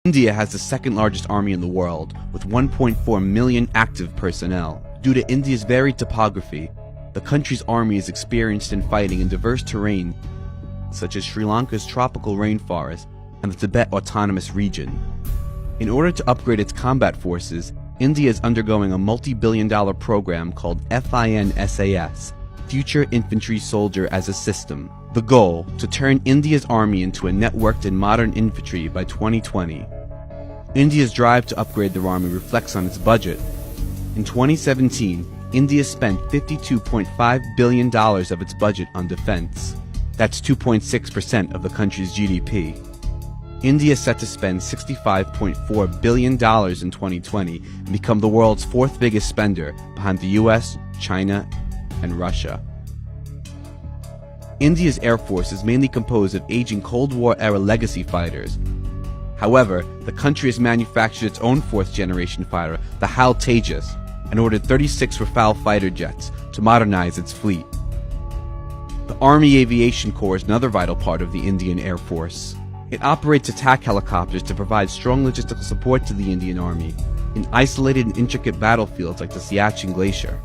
India has the second largest army in the world, with 1.4 million active personnel. Due to India's varied topography, the country's army is experienced in fighting in diverse terrain, such as Sri Lanka's tropical rainforest and the Tibet Autonomous Region. In order to upgrade its combat forces, India is undergoing a multi-billion-dollar program called FINSAS, Future Infantry Soldier as a System. The goal, to turn India's army into a networked and modern infantry by 2020. India's drive to upgrade their army reflects on its budget. In 2017, India spent $52.5 billion of its budget on defense. That's 2.6% of the country's GDP. India is set to spend $65.4 billion in 2020 and become the world's fourth biggest spender, behind the US, China, and Russia. India's Air Force is mainly composed of aging Cold War-era legacy fighters. However, the country has manufactured its own fourth-generation fighter, the HAL Tejas, and ordered 36 Rafale fighter jets to modernize its fleet. The Army Aviation Corps is another vital part of the Indian Air Force. It operates attack helicopters to provide strong logistical support to the Indian Army in isolated and intricate battlefields like the Siachen Glacier.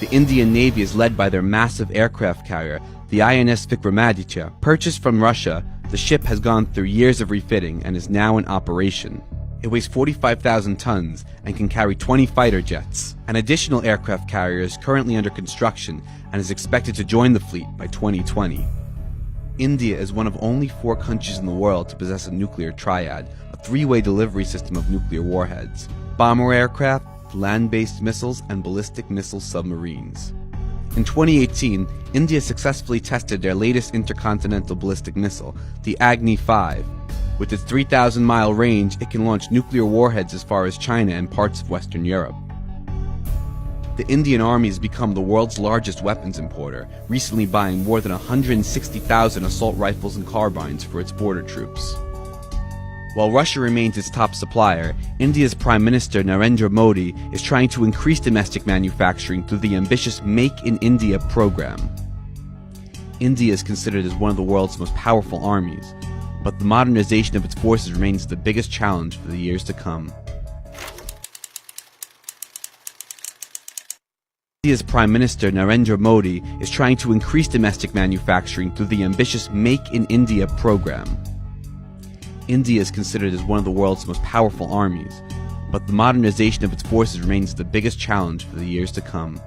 The Indian Navy is led by their massive aircraft carrier, the INS Vikramaditya. Purchased from Russia, the ship has gone through years of refitting and is now in operation. It weighs 45,000 tons and can carry 20 fighter jets. An additional aircraft carrier is currently under construction and is expected to join the fleet by 2020. India is one of only 4 countries in the world to possess a nuclear triad, a 3-way delivery system of nuclear warheads: bomber aircraft, land-based missiles, and ballistic missile submarines. In 2018, India successfully tested their latest intercontinental ballistic missile, the Agni-5. With its 3,000-mile range, it can launch nuclear warheads as far as China and parts of Western Europe. The Indian Army has become the world's largest weapons importer, recently buying more than 160,000 assault rifles and carbines for its border troops. While Russia remains its top supplier, India's Prime Minister Narendra Modi is trying to increase domestic manufacturing through the ambitious Make in India program. India is considered as one of the world's most powerful armies, but the modernization of its forces remains the biggest challenge for the years to come. India's Prime Minister Narendra Modi is trying to increase domestic manufacturing through the ambitious Make in India program. India is considered as one of the world's most powerful armies, but the modernization of its forces remains the biggest challenge for the years to come.